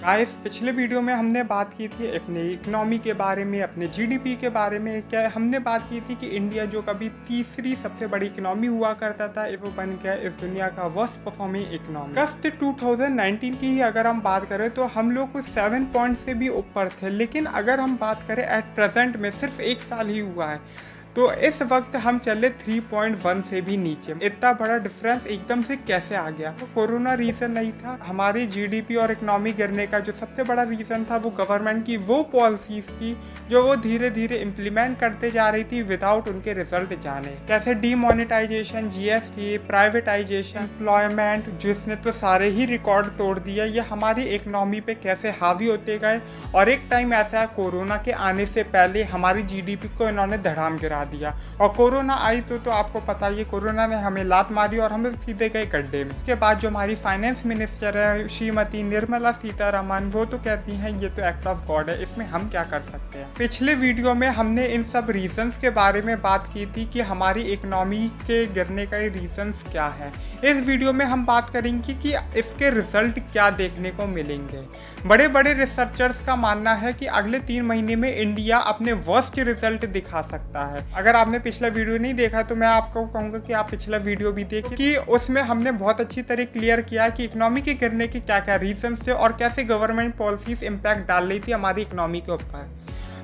Guys, पिछले video में हमने बात की थी अपने इकोनॉमी के बारे में, अपने जीडीपी के बारे में। क्या हमने बात की थी कि इंडिया जो कभी तीसरी सबसे बड़ी इकोनॉमी हुआ करता था, वो बन गया इस दुनिया का वर्स्ट परफॉर्मिंग इकोनॉमी। अगस्त 2019 की ही अगर हम बात करें तो हम लोग कुछ 7 पॉइंट से भी ऊपर थे। लेकिन अगर हम बात करें एट प्रेजेंट में सिर्फ 1 साल ही हुआ है, तो इस वक्त हम चले 3.1 से भी नीचे। इतना बड़ा डिफरेंस एकदम से कैसे आ गया? तो कोरोना रीज़न नहीं था। हमारी जीडीपी और इकोनॉमी गिरने का जो सबसे बड़ा रीज़न था वो गवर्नमेंट की वो पॉलिसीज़ थी जो वो धीरे धीरे इम्प्लीमेंट करते जा रही थी विदाउट उनके रिजल्ट जाने। कैसे डीमोनेटाइजेशन, जीएसटी, प्राइवेटाइजेशन, एम्प्लॉयमेंट, जिसने तो सारे ही रिकॉर्ड तोड़ दिया, ये हमारी इकोनॉमी पे कैसे हावी होते गए। और एक टाइम ऐसा कोरोना के आने से पहले हमारी जीडीपी को इन्होंने धड़ाम गिरा दिया। और कोरोना आई तो आपको पता ही है, कोरोना ने हमें लात मारी और हम सीधे गए गड्ढे में। इसके बाद जो हमारी फाइनेंस मिनिस्टर है श्रीमती निर्मला सीतारमण, वो तो कहती हैं ये तो एक्ट ऑफ गॉड है, इसमें हम क्या कर सकते हैं। पिछले वीडियो में हमने इन सब रीजंस के बारे में बात की थी कि हमारी इकोनॉमी के गिरने का रीजंस क्या है। इस वीडियो में हम बात करेंगे कि इसके रिजल्ट क्या देखने को मिलेंगे। बड़े बड़े रिसर्चर्स का मानना है कि अगले 3 महीने में इंडिया अपने वर्स्ट रिजल्ट दिखा सकता है। अगर आपने पिछला वीडियो नहीं देखा तो मैं आपको कहूँगा कि आप पिछला वीडियो भी देखिए, कि उसमें हमने बहुत अच्छी तरह क्लियर किया कि इकोनॉमी के गिरने के क्या क्या रीजन थे और कैसे गवर्नमेंट पॉलिसीज इम्पैक्ट डाल रही थी हमारी इकोनॉमी के ऊपर।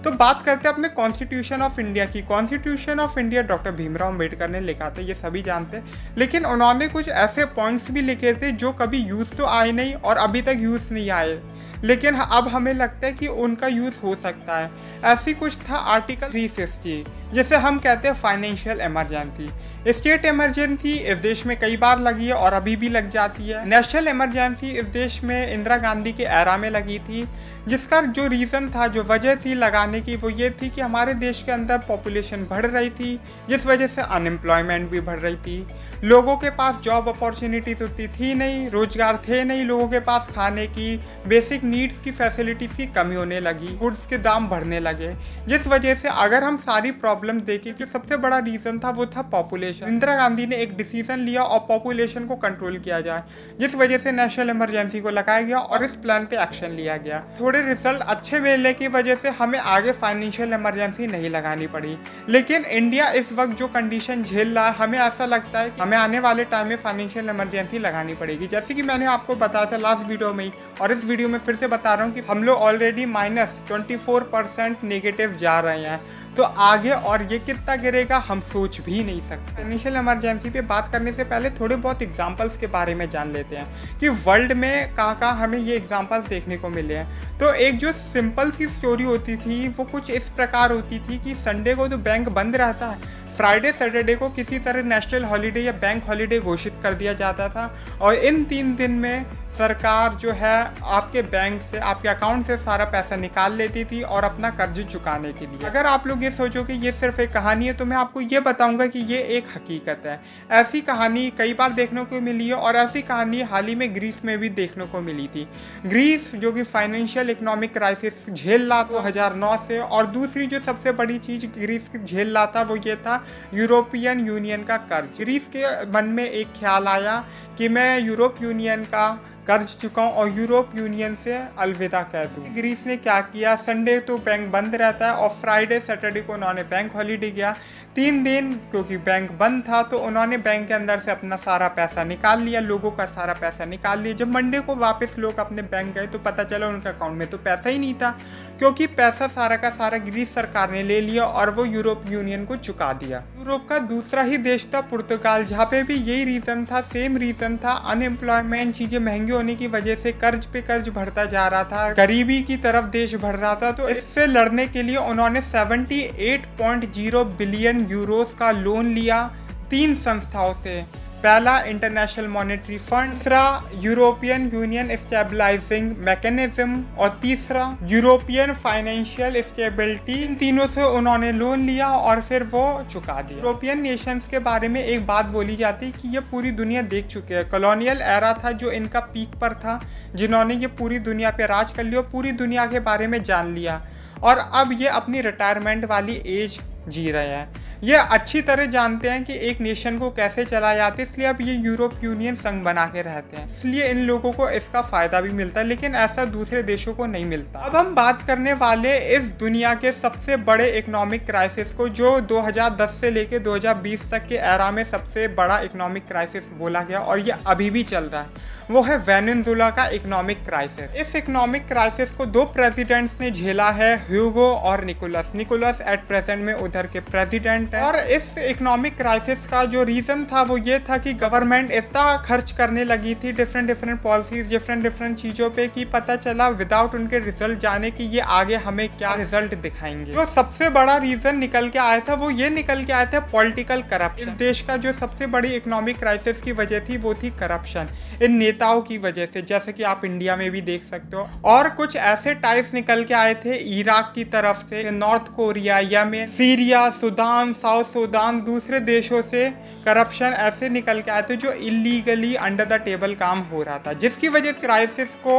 तो बात करते हैं अपने कॉन्स्टिट्यूशन ऑफ इंडिया की। Constitution of India doctor Bhimrao Ambedkar ने लिखा था, ये सभी जानते हैं। लेकिन उन्होंने कुछ ऐसे पॉइंट्स भी लिखे थे जो कभी यूज़ तो आए नहीं और अभी तक यूज़ नहीं आए, लेकिन अब हमें लगता है कि उनका यूज़ हो सकता है। ऐसी कुछ था आर्टिकल 350, जिसे हम कहते हैं फाइनेंशियल इमरजेंसी। स्टेट इमरजेंसी इस देश में कई बार लगी है और अभी भी लग जाती है। नेशनल इमरजेंसी इस देश में इंदिरा गांधी के एरा में लगी थी, जिसका जो रीज़न था, जो वजह थी लगाने की, वो ये थी कि हमारे देश के अंदर पॉपुलेशन बढ़ रही थी, जिस वजह से अनएम्प्लॉयमेंट भी बढ़ रही थी। लोगों के पास जॉब अपॉर्चुनिटीज उतनी थी नहीं, रोजगार थे नहीं, लोगों के पास खाने की बेसिक नीड्स की फैसिलिटीज की कमी होने लगी, गुड्स के दाम बढ़ने लगे, जिस वजह से अगर हम सारी प्रॉब्लम देखें कि सबसे बड़ा रीज़न था वो था पॉपुलेशन। इंदिरा गांधी ने एक डिसीजन लिया और पॉपुलेशन को कंट्रोल किया जाए, जिस वजह से नेशनल इमरजेंसी को लगाया गया और इस प्लान पे एक्शन लिया गया। थोड़े रिजल्ट अच्छे मिलने की वजह से हमें आगे फाइनेंशियल इमरजेंसी नहीं लगानी पड़ी। लेकिन इंडिया इस वक्त जो कंडीशन झेल रहा है, हमें ऐसा लगता है कि हमें आने वाले टाइम में फाइनेंशियल इमरजेंसी लगानी पड़ेगी। जैसे कि मैंने आपको बताया था लास्ट वीडियो में ही, और इस वीडियो में फिर से बता रहा हूँ कि हम लोग ऑलरेडी -24% नेगेटिव जा रहे हैं। तो आगे और ये कितना गिरेगा हम सोच भी नहीं सकते। फाइनेंशियल इमरजेंसी पे बात करने से पहले थोड़े बहुत एग्जांपल्स के बारे में जान लेते हैं कि वर्ल्ड में कहाँ हमें ये एग्जांपल्स देखने को मिले हैं। तो एक जो सिंपल सी स्टोरी होती थी वो कुछ इस प्रकार होती थी कि संडे को तो बैंक बंद रहता है, फ्राइडे सैटरडे को किसी तरह नेशनल हॉलीडे या बैंक हॉलीडे घोषित कर दिया जाता था। और इन 3 दिन में सरकार जो है आपके बैंक से, आपके अकाउंट से सारा पैसा निकाल लेती थी और अपना कर्ज चुकाने के लिए। अगर आप लोग ये सोचो कि ये सिर्फ एक कहानी है, तो मैं आपको ये बताऊंगा कि ये एक हकीकत है। ऐसी कहानी कई बार देखने को मिली है और ऐसी कहानी हाल ही में ग्रीस में भी देखने को मिली थी। ग्रीस जो कि फाइनेंशियल इकोनॉमिक क्राइसिस झेल रहा 2009 से, और दूसरी जो सबसे बड़ी चीज़ ग्रीस झेल रहा था वो ये था यूरोपियन यूनियन का कर्ज। ग्रीस के मन में एक ख्याल आया कि मैं यूरोप यूनियन का कर्ज चुकाऊं और यूरोप यूनियन से अलविदा कह दूं। ग्रीस ने क्या किया, संडे तो बैंक बंद रहता है और फ्राइडे सैटरडे को उन्होंने बैंक हॉलीडे किया। 3 दिन क्योंकि बैंक बंद था तो उन्होंने बैंक के अंदर से अपना सारा पैसा निकाल लिया, लोगों का सारा पैसा निकाल लिया। जब मंडे को वापस लोग अपने बैंक गए तो पता चला उनके अकाउंट में तो पैसा ही नहीं था, क्योंकि पैसा सारा का सारा ग्रीस सरकार ने ले लिया और वो यूरोप यूनियन को चुका दिया। यूरोप का दूसरा ही देश था पुर्तगाल, जहाँ पे भी यही रीज़न था, सेम रीज़न था। अनएम्प्लॉयमेंट, चीज़ें महंगी होने की वजह से कर्ज पे कर्ज बढ़ता जा रहा था, गरीबी की तरफ देश बढ़ रहा था। तो इससे लड़ने के लिए उन्होंने 78.0 बिलियन यूरोस का लोन लिया 3 संस्थाओं से। पहला इंटरनेशनल मॉनेटरी फंड, दूसरा यूरोपियन यूनियन स्टेबलाइजिंग मैकेनिज्म और तीसरा यूरोपियन फाइनेंशियल स्टेबिलिटी। इन तीनों से उन्होंने लोन लिया और फिर वो चुका दिया। यूरोपियन नेशंस के बारे में एक बात बोली जाती है कि ये पूरी दुनिया देख चुके हैं। कॉलोनियल एरा था जो इनका पीक पर था, जिन्होंने ये पूरी दुनिया पे राज कर लिया, पूरी दुनिया के बारे में जान लिया और अब ये अपनी रिटायरमेंट वाली एज जी रहे हैं। ये अच्छी तरह जानते हैं कि एक नेशन को कैसे चलाया जाता है, इसलिए अब ये यूरोप यूनियन संघ बना के रहते हैं, इसलिए इन लोगों को इसका फ़ायदा भी मिलता है, लेकिन ऐसा दूसरे देशों को नहीं मिलता। अब हम बात करने वाले इस दुनिया के सबसे बड़े इकोनॉमिक क्राइसिस को, जो 2010 से लेकर 2020 तक के एरा में सबसे बड़ा इकोनॉमिक क्राइसिस बोला गया और ये अभी भी चल रहा है, वो है वेनेजुएला का इकोनॉमिक क्राइसिस। इस इकोनॉमिक क्राइसिस को 2 प्रेसिडेंट्स ने झेला है, ह्यूगो और निकोलस। निकोलस एट प्रेजेंट में उधर के प्रेसिडेंट हैं। और इस इकोनॉमिक क्राइसिस का जो रीज़न था वो ये था कि गवर्नमेंट इतना खर्च करने लगी थी डिफरेंट पॉलिसीज, डिफरेंट चीज़ों पे, कि पता चला विदाउट उनके रिजल्ट जाने कि ये आगे हमें क्या रिजल्ट दिखाएंगे। जो सबसे बड़ा रीज़न निकल के आया था वो ये निकल के आया था पॉलिटिकल करप्शन। इस देश का जो सबसे बड़ी इकोनॉमिक क्राइसिस की वजह थी वो थी करप्शन, इन नेताओं की वजह से, जैसे कि आप इंडिया में भी देख सकते हो। और कुछ ऐसे टाइप्स निकल के आए थे इराक की तरफ से, north Korea, Yemen, Syria, Sudan, south Sudan, दूसरे देशों से करप्शन ऐसे निकल के आए थे जो इलीगली अंडर द टेबल काम हो रहा था, जिसकी वजह से क्राइसिस को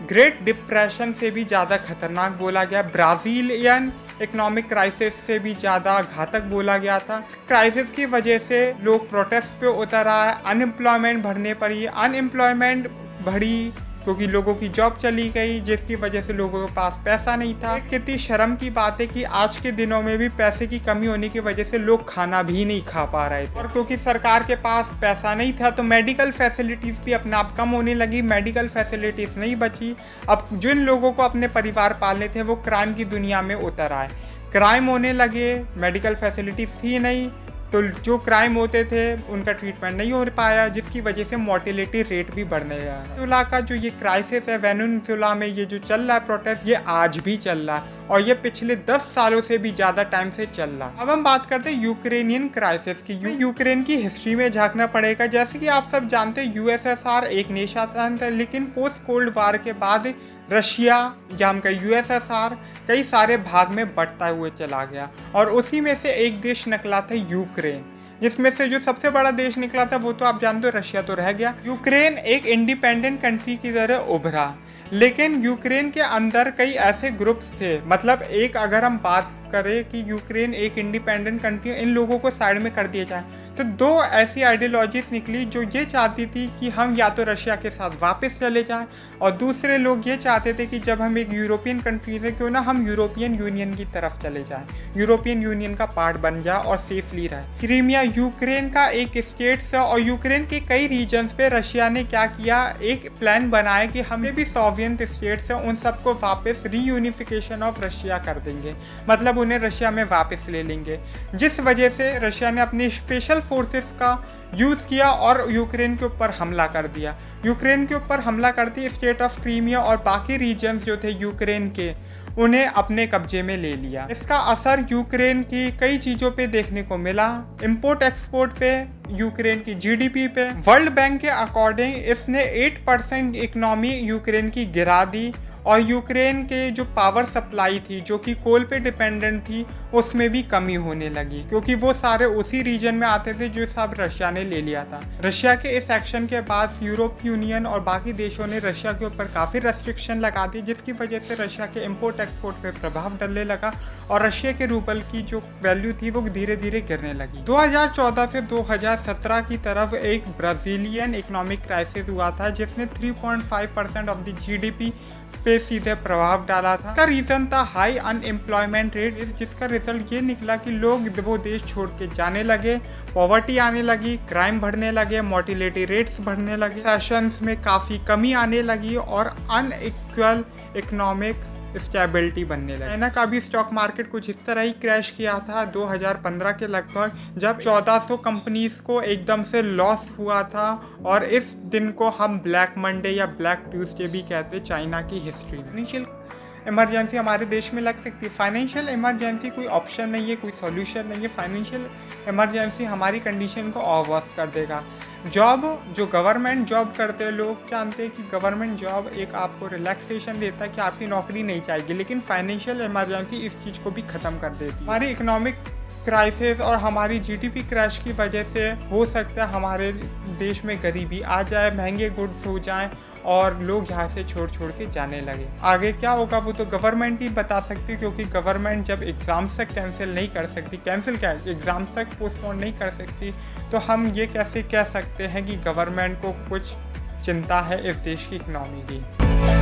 ग्रेट डिप्रेशन से भी ज़्यादा खतरनाक बोला गया, ब्राज़ीलियन इकोनॉमिक क्राइसिस से भी ज़्यादा घातक बोला गया था। क्राइसिस की वजह से लोग प्रोटेस्ट पे उतर आए, अनएम्प्लॉयमेंट बढ़ने पड़ी, अनएम्प्लॉयमेंट बढ़ी क्योंकि लोगों की जॉब चली गई, जिसकी वजह से लोगों के पास पैसा नहीं था। कितनी शर्म की बात है कि आज के दिनों में भी पैसे की कमी होने की वजह से लोग खाना भी नहीं खा पा रहे थे, और क्योंकि सरकार के पास पैसा नहीं था तो मेडिकल फैसिलिटीज़ भी अपने आप कम होने लगी, मेडिकल फैसिलिटीज़ नहीं बची। अब जिन लोगों को अपने परिवार पालने थे वो क्राइम की दुनिया में उतर आए, क्राइम होने लगे, मेडिकल फैसिलिटीज़ थी नहीं, तो जो क्राइम होते थे उनका ट्रीटमेंट नहीं हो पाया, जिसकी वजह से मोर्टेलिटी रेट भी बढ़ने लगा। वेनेजुएला का जो ये क्राइसिस है, वेनेजुएला में ये जो चल रहा है प्रोटेस्ट, ये आज भी चल रहा है और ये पिछले 10 सालों से भी ज़्यादा टाइम से चल रहा है। अब हम बात करते हैं यूक्रेनियन क्राइसिस की। यूक्रेन की हिस्ट्री में झांकना पड़ेगा। जैसे कि आप सब जानते हैं यूएसएसआर एक नेशन था, लेकिन पोस्ट कोल्ड वार के बाद रशिया या हम कहें यूएसएसआर कई सारे भाग में बढ़ता हुए चला गया, और उसी में से एक देश निकला था यूक्रेन, जिसमें से जो सबसे बड़ा देश निकला था वो तो आप जानते हो रशिया तो रह गया। यूक्रेन एक इंडिपेंडेंट कंट्री की तरह उभरा, लेकिन यूक्रेन के अंदर कई ऐसे ग्रुप्स थे, मतलब एक अगर हम बात करें कि यूक्रेन एक इंडिपेंडेंट कंट्री, इन लोगों को साइड में कर दिया जाए, तो 2 ऐसी आइडियोलॉजीज निकली जो ये चाहती थी कि हम या तो रशिया के साथ वापस चले जाएं, और दूसरे लोग ये चाहते थे कि जब हम एक यूरोपियन कंट्री से, क्यों ना हम यूरोपियन यूनियन की तरफ चले जाएं, यूरोपियन यूनियन का पार्ट बन जाए और सेफली रहे। क्रीमिया यूक्रेन का एक स्टेट है, और यूक्रेन के कई रीजन्स पे रशिया ने क्या किया, एक प्लान बनाया कि हमें भी सोवियत स्टेट्स हैं उन सबको वापस रीयूनिफिकेशन ऑफ रशिया कर देंगे, मतलब उन्हें रशिया में वापस ले लेंगे, जिस वजह से रशिया ने अपनी स्पेशल फोर्सेस का यूज़ किया और यूक्रेन के ऊपर हमला कर दिया। यूक्रेन के ऊपर हमला करती स्टेट ऑफ क्रीमिया और बाकी रीजन्स जो थे यूक्रेन के, उन्हें अपने कब्जे में ले लिया। इसका असर यूक्रेन की कई चीज़ों पे देखने को मिला, इंपोर्ट एक्सपोर्ट पे, यूक्रेन की जीडीपी पे। वर्ल्ड बैंक के अकॉर्डिंग इसने 8% इकनॉमी यूक्रेन की गिरा दी, और यूक्रेन के जो पावर सप्लाई थी जो कि कोल पे डिपेंडेंट थी उसमें भी कमी होने लगी, क्योंकि वो सारे उसी रीजन में आते थे जो सब रशिया ने ले लिया था। रशिया के इस एक्शन के बाद यूरोप यूनियन और बाकी देशों ने रशिया के ऊपर काफ़ी रेस्ट्रिक्शन लगा दी, जिसकी वजह से रशिया के इंपोर्ट एक्सपोर्ट पे प्रभाव डलने लगा और रशिया के रूबल की जो वैल्यू थी वो धीरे धीरे गिरने लगी। 2014 से 2017 की तरफ एक ब्राज़ीलियन इकोनॉमिक क्राइसिस हुआ था, जिसने 3.5% ऑफ द जीडीपी पे सीधे प्रभाव डाला था। इसका रीज़न था हाई अनएम्प्लॉयमेंट रेट, जिसका रिजल्ट ये निकला कि लोग वो देश छोड़ के जाने लगे, पॉवर्टी आने लगी, क्राइम बढ़ने लगे, मोर्टेलिटी रेट्स बढ़ने लगे, सेशंस में काफ़ी कमी आने लगी और अनइक्वल इकोनॉमिक स्टेबिलिटी बनने लगी। चाइना का भी स्टॉक मार्केट कुछ इस तरह ही क्रैश किया था 2015 के लगभग, जब 1400 कंपनीज को एकदम से लॉस हुआ था, और इस दिन को हम ब्लैक मंडे या ब्लैक ट्यूसडे भी कहते हैं चाइना की हिस्ट्री में। फाइनेंशियल इमरजेंसी हमारे देश में लग सकती है। फाइनेंशियल इमरजेंसी कोई ऑप्शन नहीं है, कोई सॉल्यूशन नहीं है। फाइनेंशियल इमरजेंसी हमारी कंडीशन को और वर्स्ट कर देगा। जो गवर्नमेंट जॉब करते हैं, लोग जानते हैं कि गवर्नमेंट जॉब एक आपको रिलैक्सेशन देता है कि आपकी नौकरी नहीं चाहिए, लेकिन फाइनेंशियल इमरजेंसी इस चीज़ को भी ख़त्म कर देती है। हमारी इकोनॉमिक क्राइसिस और हमारी जीडीपी क्रैश की वजह से हो सकता है हमारे देश में गरीबी आ जाए, महंगे गुड्स हो जाएं और लोग यहाँ से छोड़ के जाने लगे। आगे क्या होगा वो तो गवर्नमेंट ही बता सकती, क्योंकि गवर्नमेंट जब एग्ज़ाम्स तक कैंसिल नहीं कर सकती, कैंसिल क्या एग्ज़ाम्स तक पोस्टपोन नहीं कर सकती, तो हम ये कैसे कह सकते हैं कि गवर्नमेंट को कुछ चिंता है इस देश की इकनॉमी की।